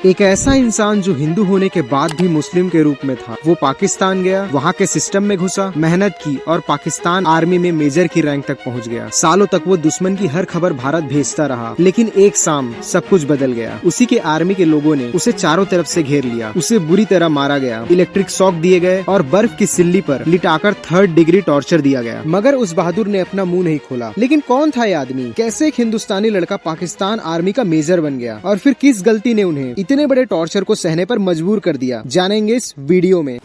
एक ऐसा इंसान जो हिंदू होने के बाद भी मुस्लिम के रूप में था, वो पाकिस्तान गया, वहाँ के सिस्टम में घुसा, मेहनत की और पाकिस्तान आर्मी में मेजर की रैंक तक पहुँच गया। सालों तक वो दुश्मन की हर खबर भारत भेजता रहा, लेकिन एक शाम सब कुछ बदल गया। उसी के आर्मी के लोगों ने उसे चारों तरफ से घेर लिया, उसे बुरी तरह मारा गया, इलेक्ट्रिक शॉक दिए गए और बर्फ की सिल्ली पर लिटाकर 3rd डिग्री टॉर्चर दिया गया। मगर उस बहादुर ने अपना मुंह नहीं खोला। लेकिन कौन था ये आदमी? कैसे एक हिंदुस्तानी लड़का पाकिस्तान आर्मी का मेजर बन गया और फिर किस गलती ने उन्हें इतने बड़े टॉर्चर को सहने पर मजबूर कर दिया, जानेंगे इस वीडियो में।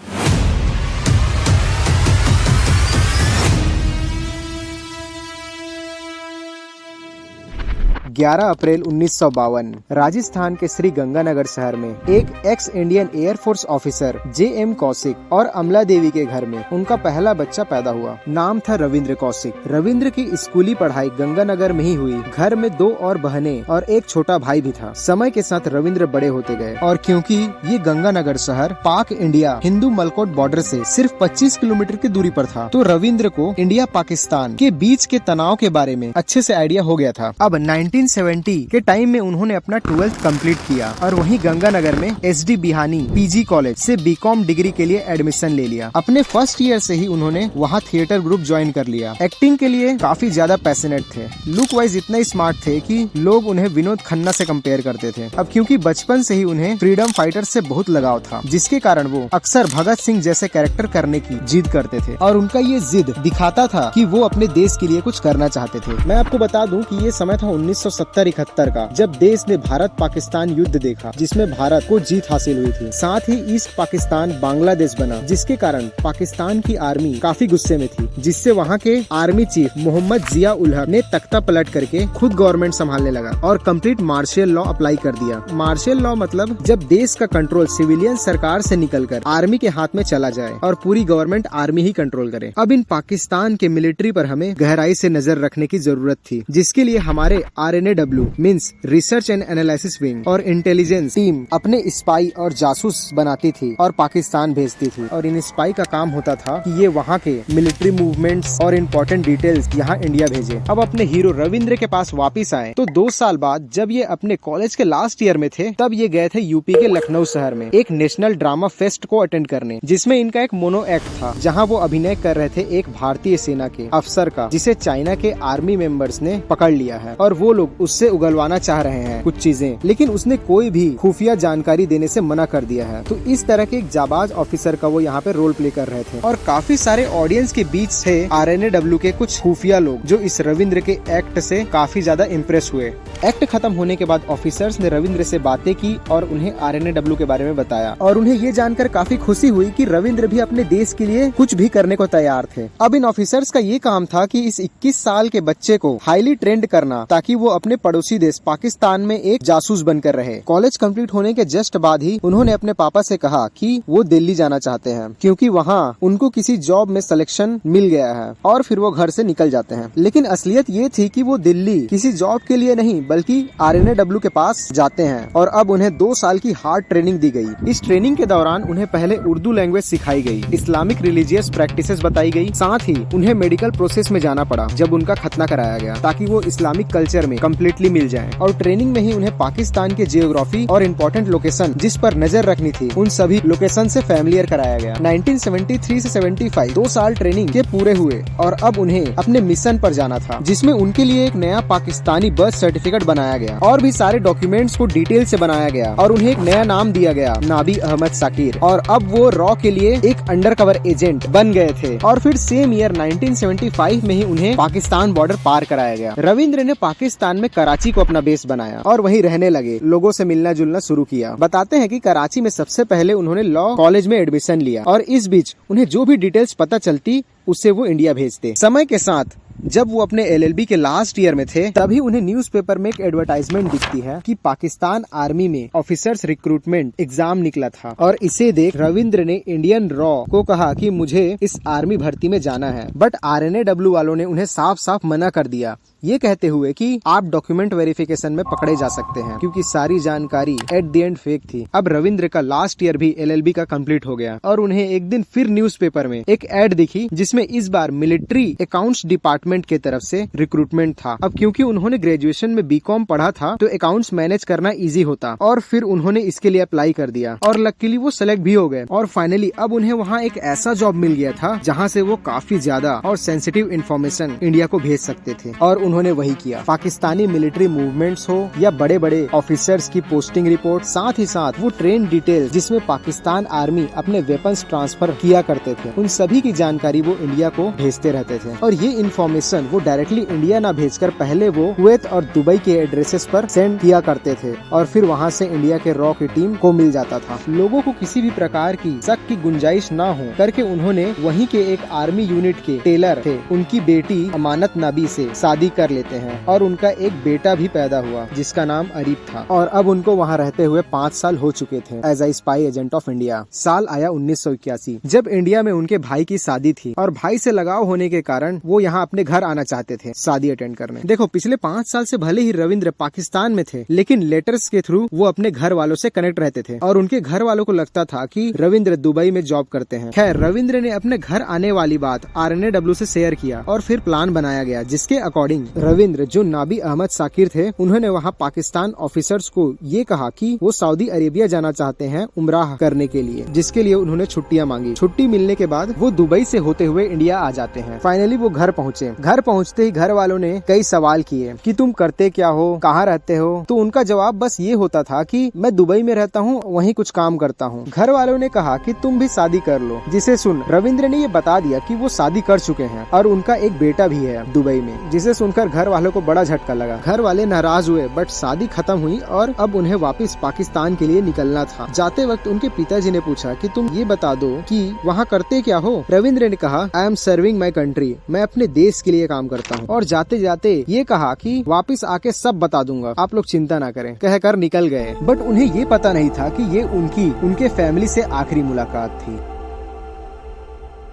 11 अप्रैल 1952 राजस्थान के श्री गंगानगर शहर में एक x Indian air force officer JM Kaushik और अमला देवी के घर में उनका पहला बच्चा पैदा हुआ। नाम था रविंद्र कौशिक। रविंद्र की स्कूली पढ़ाई गंगानगर में ही हुई। घर में 2 और बहनें और एक छोटा भाई भी था। समय के साथ रविंद्र बड़े होते गए और क्योंकि ये गंगानगर शहर पाक इंडिया हिंदू मलकोट बॉर्डर से सिर्फ 25 किलोमीटर की दूरी पर था, तो रविंद्र को इंडिया पाकिस्तान के बीच के तनाव के बारे में अच्छे से आइडिया हो गया था। अब 1970 के टाइम में उन्होंने अपना 12th कंप्लीट किया और वहीं गंगानगर में SD बिहानी PG कॉलेज से BCom डिग्री के लिए एडमिशन ले लिया। अपने फर्स्ट ईयर से ही उन्होंने वहाँ थिएटर ग्रुप ज्वाइन कर लिया। एक्टिंग के लिए काफी ज्यादा पैशनेट थे। लुक वाइज इतना स्मार्ट थे कि लोग उन्हें विनोद खन्ना से कंपेयर करते थे। अब क्योंकि बचपन से ही उन्हें फ्रीडम फाइटर से बहुत लगाव था, जिसके कारण वो अक्सर भगत सिंह जैसे कैरेक्टर करने की जिद करते थे और उनका ये जिद दिखाता था कि वो अपने देश के लिए कुछ करना चाहते थे। मैं आपको बता दूं कि ये समय था 1970-71 का, जब देश ने भारत पाकिस्तान युद्ध देखा, जिसमें भारत को जीत हासिल हुई थी। साथ ही ईस्ट पाकिस्तान बांग्लादेश बना, जिसके कारण पाकिस्तान की आर्मी काफी गुस्से में थी, जिससे वहाँ के आर्मी चीफ मोहम्मद जिया उल हक ने तख्ता पलट करके खुद गवर्नमेंट संभालने लगा और कंप्लीट मार्शल लॉ अप्लाई कर दिया। मार्शल लॉ मतलब जब देश का कंट्रोल सिविलियन सरकार से निकलकर आर्मी के हाथ में चला जाए और पूरी गवर्नमेंट आर्मी ही कंट्रोल करे। अब इन पाकिस्तान के मिलिट्री पर हमें गहराई से नजर रखने की जरूरत थी, जिसके लिए हमारे RNAW means research and analysis wing और इंटेलिजेंस टीम अपने स्पाई और जासूस बनाती थी और पाकिस्तान भेजती थी। और इन स्पाई का काम होता था कि ये वहाँ के मिलिट्री मूवमेंट्स और इम्पोर्टेंट डिटेल्स यहाँ इंडिया भेजे। अब अपने हीरो रविंद्र के पास वापिस आए तो 2 साल बाद जब ये अपने कॉलेज के लास्ट ईयर में थे, तब ये गए थे यूपी के लखनऊ शहर में एक नेशनल ड्रामा फेस्ट को अटेंड करने, जिसमें इनका एक मोनो एक्ट था, जहाँ वो अभिनय कर रहे थे एक भारतीय सेना के अफसर का, जिसे चाइना के आर्मी मेंबर्स ने पकड़ लिया है और वो लोग उससे उगलवाना चाह रहे हैं कुछ चीजें, लेकिन उसने कोई भी खुफिया जानकारी देने से मना कर दिया है। तो इस तरह के एक जाबाज ऑफिसर का वो यहाँ पे रोल प्ले कर रहे थे और काफी सारे ऑडियंस के बीच से RNAW के कुछ खुफिया लोग जो इस रविंद्र के एक्ट से काफी ज्यादा इम्प्रेस हुए। एक्ट खत्म होने के बाद ऑफिसर्स ने रविंद्र से बातें की और उन्हें RNAW के बारे में बताया और उन्हें ये जानकर काफी खुशी हुई कि रविंद्र भी अपने देश के लिए कुछ भी करने को तैयार थे। अब इन ऑफिसर्स का ये काम था कि इस 21 साल के बच्चे को हाईली ट्रेंड करना, ताकि वो अपने पड़ोसी देश पाकिस्तान में एक जासूस बनकर रहे। कॉलेज कंप्लीट होने के जस्ट बाद ही उन्होंने अपने पापा से कहा कि वो दिल्ली जाना चाहते हैं, क्योंकि वहाँ उनको किसी जॉब में सिलेक्शन मिल गया है और फिर वो घर से निकल जाते हैं। लेकिन असलियत ये थी कि वो दिल्ली किसी जॉब के लिए नहीं बल्कि RNAW के पास जाते हैं और अब उन्हें 2 साल की हार्ड ट्रेनिंग दी गई। इस ट्रेनिंग के दौरान उन्हें पहले उर्दू लैंग्वेज सिखाई गई, इस्लामिक रिलीजियस प्रैक्टिसेस बताई गई, साथ ही उन्हें मेडिकल प्रोसेस में जाना पड़ा जब उनका खतना कराया गया, ताकि वो इस्लामिक कल्चर में कम्प्लीटली मिल जाएं। और ट्रेनिंग में ही उन्हें पाकिस्तान के जियोग्राफी और इम्पोर्टेंट लोकेशन जिस पर नजर रखनी थी, उन सभी लोकेशन से फैमिलियर कराया गया। 1973 से 75 2 साल ट्रेनिंग के पूरे हुए और अब उन्हें अपने मिशन पर जाना था, जिसमें उनके लिए एक नया पाकिस्तानी बर्थ सर्टिफिकेट बनाया गया और भी सारे डॉक्यूमेंट्स को डिटेल से बनाया गया और उन्हें एक नया नाम दिया गया, नाबी अहमद साकिर। और अब वो रॉ के लिए एक अंडरकवर एजेंट बन गए थे और फिर सेम ईयर 1975 में ही उन्हें पाकिस्तान बॉर्डर पार कराया गया। रविंद्र ने पाकिस्तान में कराची को अपना बेस बनाया और वहीं रहने लगे, लोगों से मिलना जुलना शुरू किया। बताते हैं कि कराची में सबसे पहले उन्होंने लॉ कॉलेज में एडमिशन लिया और इस बीच उन्हें जो भी डिटेल्स पता चलती उससे वो इंडिया भेजते। समय के साथ जब वो अपने LLB के लास्ट ईयर में थे, तभी उन्हें न्यूज़पेपर में एक एडवर्टाइजमेंट दिखती है कि पाकिस्तान आर्मी में ऑफिसर्स रिक्रूटमेंट एग्जाम निकला था और इसे देख रविंद्र ने इंडियन रॉ को कहा कि मुझे इस आर्मी भर्ती में जाना है, बट RNAW वालों ने उन्हें साफ साफ मना कर दिया, ये कहते हुए कि आप डॉक्यूमेंट वेरिफिकेशन में पकड़े जा सकते हैं, क्योंकि सारी जानकारी एट द एंड फेक थी। अब रविंद्र का लास्ट ईयर भी LLB का कंप्लीट हो गया और उन्हें एक दिन फिर न्यूज़पेपर में एक एड दिखी, जिसमें जिसमें इस बार मिलिट्री अकाउंट्स डिपार्टमेंट के तरफ से रिक्रूटमेंट था। अब क्योंकि उन्होंने ग्रेजुएशन में बीकॉम पढ़ा था तो अकाउंट्स मैनेज करना इजी होता, और फिर उन्होंने इसके लिए अप्लाई कर दिया और लकीली वो सेलेक्ट भी हो गए। और फाइनली अब उन्हें वहाँ एक ऐसा जॉब मिल गया था जहाँ से वो काफी ज्यादा और सेंसिटिव इन्फॉर्मेशन इंडिया को भेज सकते थे, और उन्होंने वही किया। पाकिस्तानी मिलिट्री मूवमेंट्स हो या बड़े बड़े ऑफिसर्स की पोस्टिंग रिपोर्ट, साथ ही साथ वो ट्रेन डिटेल्स जिसमें पाकिस्तान आर्मी अपने वेपन्स ट्रांसफर किया करते थे, उन सभी की जानकारी वो इंडिया को भेजते रहते थे। और ये इन्फॉर्मेशन वो डायरेक्टली इंडिया ना भेजकर पहले वो कुवैत और दुबई के एड्रेसेस पर सेंड किया करते थे, और फिर वहाँ से इंडिया के रॉ की टीम को मिल जाता था। लोगों को किसी भी प्रकार की शक की गुंजाइश ना हो करके उन्होंने वहीं के एक आर्मी यूनिट के टेलर थे, उनकी बेटी अमानत नबी से शादी कर लेते हैं, और उनका एक बेटा भी पैदा हुआ जिसका नाम अरीफ था। और अब उनको वहाँ रहते हुए 5 साल हो चुके थे as a spy agent of India. साल आया 1981 जब इंडिया में उनके भाई की शादी थी, और भाई से लगाव होने के कारण वो यहाँ अपने घर आना चाहते थे शादी अटेंड करने। देखो, पिछले 5 साल से भले ही रविंद्र पाकिस्तान में थे, लेकिन लेटर्स के थ्रू वो अपने घर वालों से कनेक्ट रहते थे, और उनके घर वालों को लगता था कि रविंद्र दुबई में जॉब करते हैं। खैर, रविंद्र ने अपने घर आने वाली बात RNAW से शेयर किया, और फिर प्लान बनाया गया जिसके अकॉर्डिंग रविंद्र, जो नाबी अहमद साकिर थे, उन्होंने वहाँ पाकिस्तान ऑफिसर्स को ये कहा कि वो सऊदी अरेबिया जाना चाहते हैं उम्राह करने के लिए, जिसके लिए उन्होंने छुट्टियाँ मांगी। छुट्टी मिलने के बाद वो दुबई से होते हुए इंडिया आ जाते हैं। फाइनली वो घर पहुँचे। घर पहुँचते ही घर वालों ने कई सवाल किए कि तुम करते क्या हो, कहाँ रहते हो, तो उनका जवाब बस ये होता था कि मैं दुबई में रहता हूँ, वहीं कुछ काम करता हूँ। घर वालों ने कहा कि तुम भी शादी कर लो, जिसे सुन रविंद्र ने ये बता दिया कि वो शादी कर चुके हैं और उनका एक बेटा भी है दुबई में, जिसे सुनकर घर वालों को बड़ा झटका लगा। घर वाले नाराज हुए, बट शादी खत्म हुई और अब उन्हें वापस पाकिस्तान के लिए निकलना था। जाते वक्त उनके पिताजी ने पूछा कि तुम ये बता दो कि वहाँ करते क्या हो। रविंद्र ने कहा, I am serving my country, मैं अपने देश के लिए काम करता हूँ। और जाते जाते ये कहा कि वापस आके सब बता दूंगा, आप लोग चिंता ना करें, कहकर निकल गए। बट उन्हें ये पता नहीं था कि ये उनके फैमिली से आखिरी मुलाकात थी।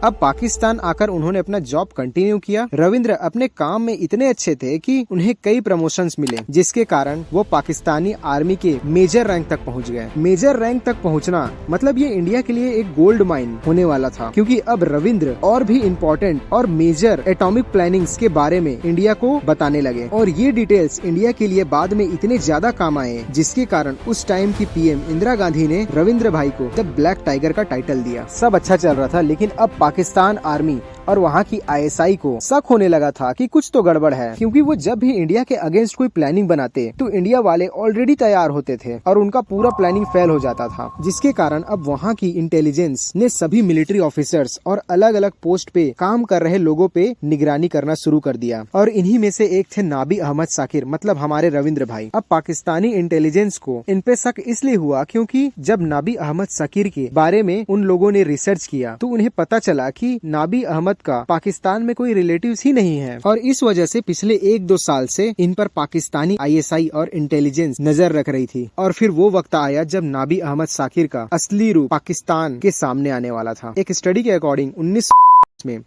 अब पाकिस्तान आकर उन्होंने अपना जॉब कंटिन्यू किया। रविंद्र अपने काम में इतने अच्छे थे कि उन्हें कई प्रमोशंस मिले, जिसके कारण वो पाकिस्तानी आर्मी के मेजर रैंक तक पहुंच गए। मेजर रैंक तक पहुंचना मतलब ये इंडिया के लिए एक गोल्ड माइन होने वाला था, क्योंकि अब रविंद्र और भी इम्पोर्टेंट और मेजर एटॉमिक प्लानिंग्स के बारे में इंडिया को बताने लगे, और ये डिटेल्स इंडिया के लिए बाद में इतने ज्यादा काम आए, जिसके कारण उस टाइम की PM इंदिरा गांधी ने रविंद्र भाई को द ब्लैक टाइगर का टाइटल दिया। सब अच्छा चल रहा था, लेकिन अब पाकिस्तान आर्मी और वहाँ की ISI को शक होने लगा था कि कुछ तो गड़बड़ है, क्योंकि वो जब भी इंडिया के अगेंस्ट कोई प्लानिंग बनाते तो इंडिया वाले ऑलरेडी तैयार होते थे और उनका पूरा प्लानिंग फेल हो जाता था, जिसके कारण अब वहाँ की इंटेलिजेंस ने सभी मिलिट्री ऑफिसर्स और अलग अलग पोस्ट पे काम कर रहे लोगों पे निगरानी करना शुरू कर दिया। और इन्हीं में से एक थे नाबी अहमद साकिर, मतलब हमारे रविंद्र भाई। अब पाकिस्तानी इंटेलिजेंस को इन पे शक इसलिए हुआ क्योंकि जब नाबी अहमद साकिर के बारे में उन लोगों ने रिसर्च किया तो उन्हें पता चला कि नाबी अहमद का पाकिस्तान में कोई रिलेटिव्स ही नहीं है, और इस वजह से पिछले 1-2 साल से इन पर पाकिस्तानी ISI और इंटेलिजेंस नजर रख रही थी। और फिर वो वक्त आया जब नाबी अहमद साकिर का असली रूप पाकिस्तान के सामने आने वाला था। एक स्टडी के अकॉर्डिंग 19 में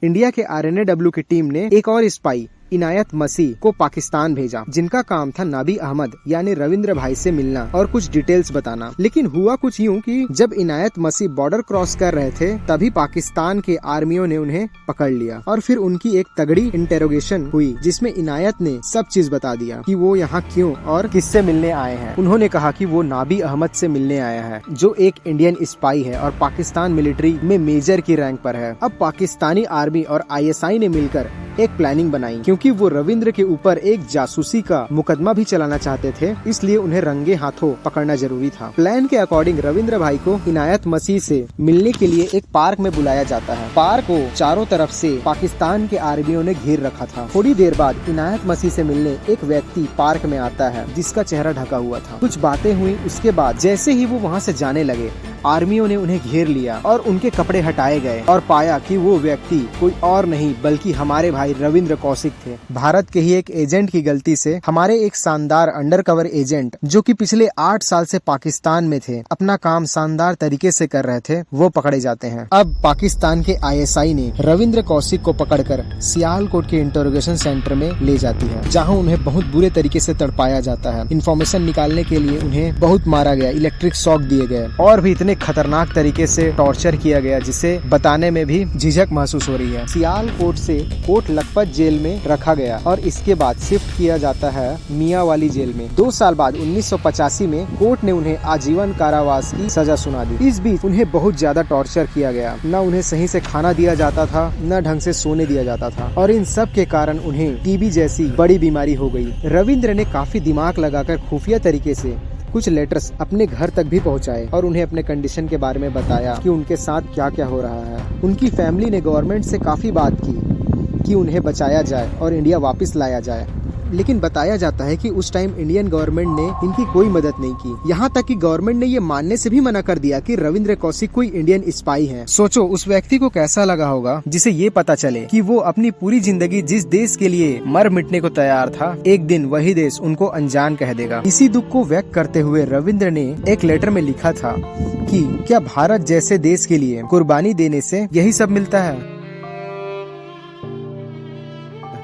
इंडिया के RNAW की टीम ने एक और स्पाई इनायत मसीह को पाकिस्तान भेजा, जिनका काम था नाबी अहमद यानी रविंद्र भाई से मिलना और कुछ डिटेल्स बताना। लेकिन हुआ कुछ यूं कि जब इनायत मसीह बॉर्डर क्रॉस कर रहे थे तभी पाकिस्तान के आर्मियों ने उन्हें पकड़ लिया, और फिर उनकी एक तगड़ी इंटेरोगेशन हुई, जिसमें इनायत ने सब चीज बता दिया कि वो यहाँ क्यों और किससे मिलने आए हैं। उन्होंने कहा कि वो नाबी अहमद से मिलने आया है, जो एक इंडियन स्पाई है और पाकिस्तान मिलिट्री में मेजर की रैंक पर है। अब पाकिस्तानी आर्मी और ISI ने मिलकर एक प्लानिंग बनाई, क्योंकि वो रविंद्र के ऊपर एक जासूसी का मुकदमा भी चलाना चाहते थे, इसलिए उन्हें रंगे हाथों पकड़ना जरूरी था। प्लान के अकॉर्डिंग रविंद्र भाई को इनायत मसीह से मिलने के लिए एक पार्क में बुलाया जाता है। पार्क को चारों तरफ से पाकिस्तान के आर्मियों ने घेर रखा था। थोड़ी देर बाद इनायत मसीह से मिलने एक व्यक्ति पार्क में आता है, जिसका चेहरा ढका हुआ था। कुछ बातें हुई, उसके बाद जैसे ही वो वहाँ से जाने लगे आर्मियों ने उन्हें घेर लिया और उनके कपड़े हटाए गए, और पाया कि वो व्यक्ति कोई और नहीं बल्कि हमारे भाई रविंद्र कौशिक थे। भारत के ही एक एजेंट की गलती से हमारे एक शानदार अंडरकवर एजेंट, जो कि पिछले 8 साल से पाकिस्तान में थे, अपना काम शानदार तरीके से कर रहे थे, वो पकड़े जाते हैं। अब पाकिस्तान के ISI ने रविंद्र कौशिक को पकड़कर सियालकोट के इंटरोगेशन सेंटर में ले जाती है, जहाँ उन्हें बहुत बुरे तरीके से तड़पाया जाता है। इन्फॉर्मेशन निकालने के लिए उन्हें बहुत मारा गया, इलेक्ट्रिक शॉक दिए गए और भी इतने इतने खतरनाक तरीके से टॉर्चर किया गया जिसे बताने में भी झिझक महसूस हो रही है। सियालकोट से कोट लखपत जेल में रखा गया और इसके बाद शिफ्ट किया जाता है मियांवाली जेल में। 2 साल बाद 1985 में कोर्ट ने उन्हें आजीवन कारावास की सजा सुना दी। इस बीच उन्हें बहुत ज्यादा टॉर्चर किया गया, न उन्हें सही से खाना दिया जाता था, न ढंग से सोने दिया जाता था और इन सब के कारण उन्हें टीबी जैसी बड़ी बीमारी हो गई। रविंद्र ने काफी दिमाग लगाकर खुफिया तरीके से कुछ लेटर्स अपने घर तक भी पहुंचाए और उन्हें अपने कंडीशन के बारे में बताया कि उनके साथ क्या क्या हो रहा है। उनकी फैमिली ने गवर्नमेंट से काफी बात की कि उन्हें बचाया जाए और इंडिया वापस लाया जाए, लेकिन बताया जाता है कि उस टाइम इंडियन गवर्नमेंट ने इनकी कोई मदद नहीं की। यहाँ तक कि गवर्नमेंट ने ये मानने से भी मना कर दिया कि रविंद्र कौशिक कोई इंडियन स्पाई है। सोचो उस व्यक्ति को कैसा लगा होगा जिसे ये पता चले कि वो अपनी पूरी जिंदगी जिस देश के लिए मर मिटने को तैयार था, एक दिन वही देश उनको अनजान कह देगा। इसी दुख को व्यक्त करते हुए रविंद्र ने एक लेटर में लिखा था कि क्या भारत जैसे देश के लिए कुर्बानी देने से यही सब मिलता है।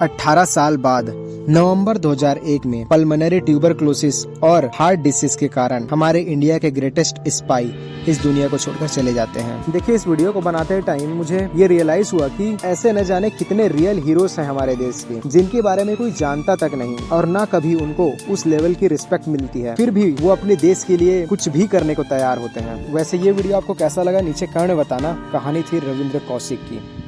18 साल बाद नवंबर 2001 में पल्मोनरी ट्यूबरक्लोसिस और हार्ट डिसीज के कारण हमारे इंडिया के ग्रेटेस्ट स्पाई इस दुनिया को छोड़कर चले जाते हैं। देखिए इस वीडियो को बनाते टाइम मुझे ये रियलाइज हुआ कि ऐसे न जाने कितने रियल हीरोज हैं हमारे देश के, जिनके बारे में कोई जानता तक नहीं और न कभी उनको उस लेवल की रिस्पेक्ट मिलती है, फिर भी वो अपने देश के लिए कुछ भी करने को तैयार होते हैं। वैसे ये वीडियो आपको कैसा लगा नीचे कमेंट में बताना। कहानी थी रविंद्र कौशिक की।